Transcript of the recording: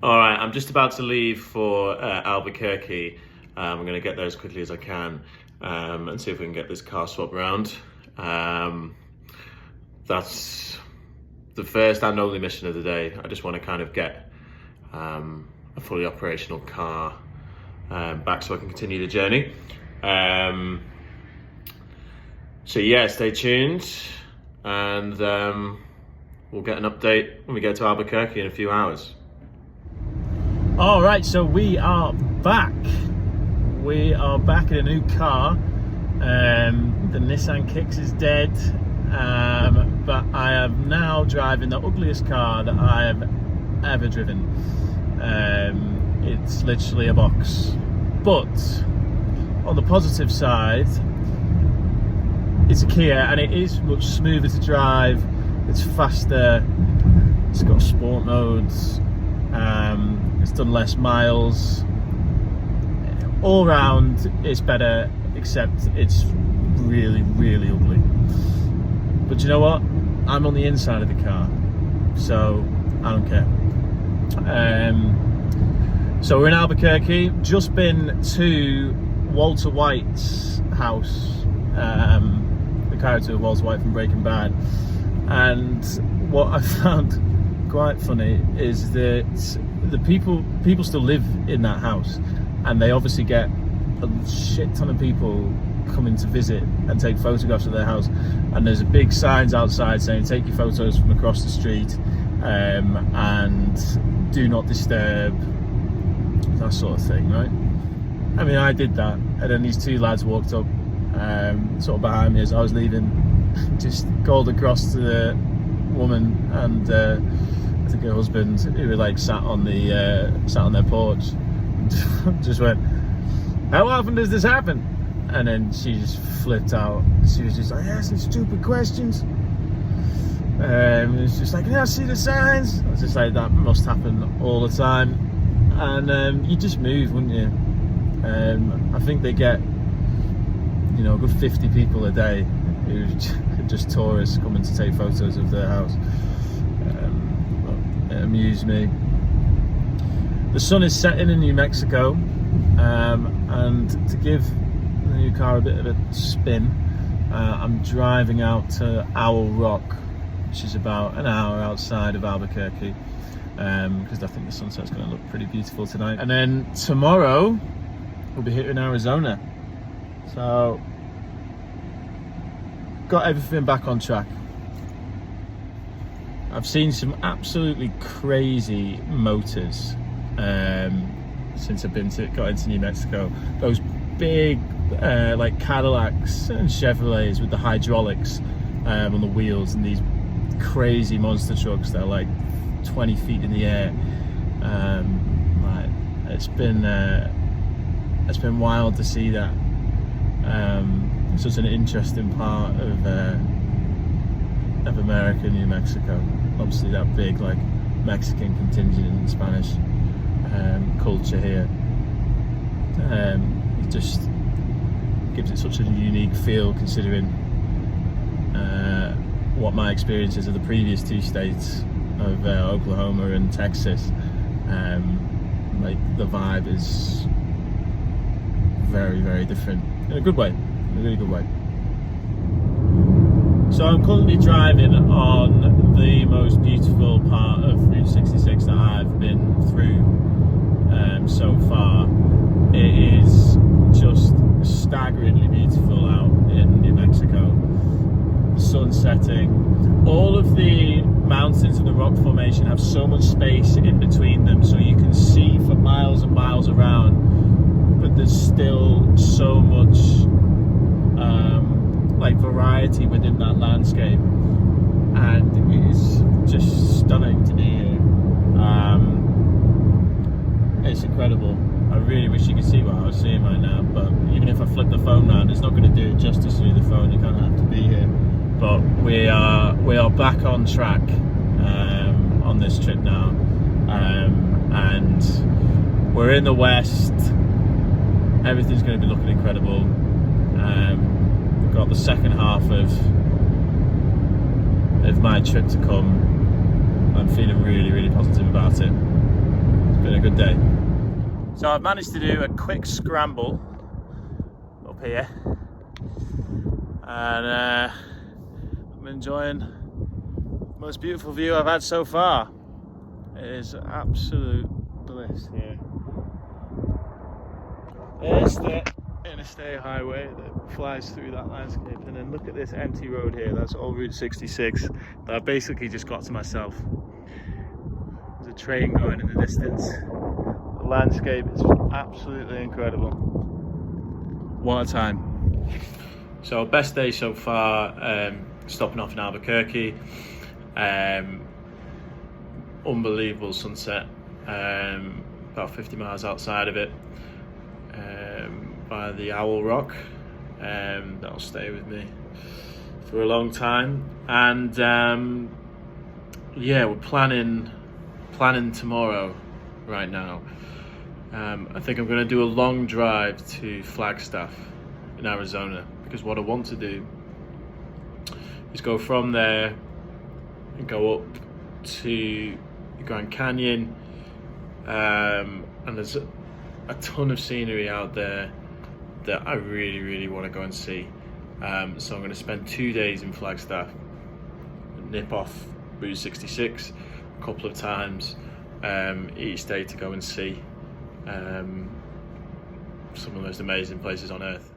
All right, I'm just about to leave for Albuquerque. I'm going to get there as quickly as I can and see if we can get this car swap around. That's the first and only mission of the day. I just want to kind of get a fully operational car back so I can continue the journey. So yeah, stay tuned and we'll get an update when we get to Albuquerque in a few hours. All right, so we are back. We are back in a new car. The Nissan Kicks is dead, but I am now driving the ugliest car that I have ever driven. It's literally a box. But on the positive side, it's a Kia and it is much smoother to drive. It's faster. It's got sport modes. It's done less miles. All round it's better, except it's really, really ugly. But you know what? I'm on the inside of the car, so I don't care. So we're in Albuquerque, just been to Walter White's house, the character of Walter White from Breaking Bad, and what I found quite funny is that the people still live in that house, and they obviously get a shit ton of people coming to visit and take photographs of their house, and there's big signs outside saying take your photos from across the street and do not disturb, that sort of thing, right? I mean, I did that, and then these two lads walked up sort of behind me as I was leaving, just called across to the woman and I think her husband, who were like sat on their porch, just went, "How often does this happen?" And then she just flipped out. She was just like, asking stupid questions. It's just like, "Yeah, I see the signs." I was just like, that must happen all the time. And you just move, wouldn't you? I think they get, a good 50 people a day who just tourists coming to take photos of their house. It amused me. The sun is setting in New Mexico, and to give the new car a bit of a spin, I'm driving out to Owl Rock, which is about an hour outside of Albuquerque, because I think the sunset's going to look pretty beautiful tonight. And then tomorrow we'll be hitting Arizona, so got everything back on track. I've seen some absolutely crazy motors since I've got into New Mexico. Those big like Cadillacs and Chevrolets with the hydraulics on the wheels, and these crazy monster trucks that are like 20 feet in the air. It's been wild to see that. It's such an interesting part of America, New Mexico. Obviously that big like Mexican contingent and Spanish culture here. It just gives it such a unique feel, considering what my experiences of the previous two states of Oklahoma and Texas. Like the vibe is very, very different in a good way, in a really good way. So I'm currently driving on the most beautiful part of Route 66 that I've been through so far. It is just staggeringly beautiful out in New Mexico. The sun setting. All of the mountains and the rock formation have so much space in between them, so you can see for miles and miles around, but there's still so much like variety within that landscape, and it is just stunning to be here. It's incredible. I really wish you could see what I was seeing right now, but even if I flip the phone around, it's not going to do it justice through the phone. You kind of have to be here. But we are back on track on this trip now, and we're in the west. Everything's going to be looking incredible. We've got the second half of my trip to come. I'm feeling really, really positive about it. good day. So I've managed to do a quick scramble up here, and I'm enjoying the most beautiful view I've had so far. It is absolute bliss here. There's the interstate highway that flies through that landscape, and then look at this empty road here. That's all Route 66 that I basically just got to myself. There's a train going in the distance. The landscape is absolutely incredible. What a time. So best day so far, stopping off in Albuquerque. Unbelievable sunset, about 50 miles outside of it, by the Owl Rock. That'll stay with me for a long time. And yeah, we're planning tomorrow right now. I think I'm going to do a long drive to Flagstaff in Arizona, because what I want to do is go from there and go up to the Grand Canyon, and there's a ton of scenery out there that I really want to go and see. So I'm going to spend 2 days in Flagstaff, nip off Route 66 a couple of times each day to go and see some of the most amazing places on earth.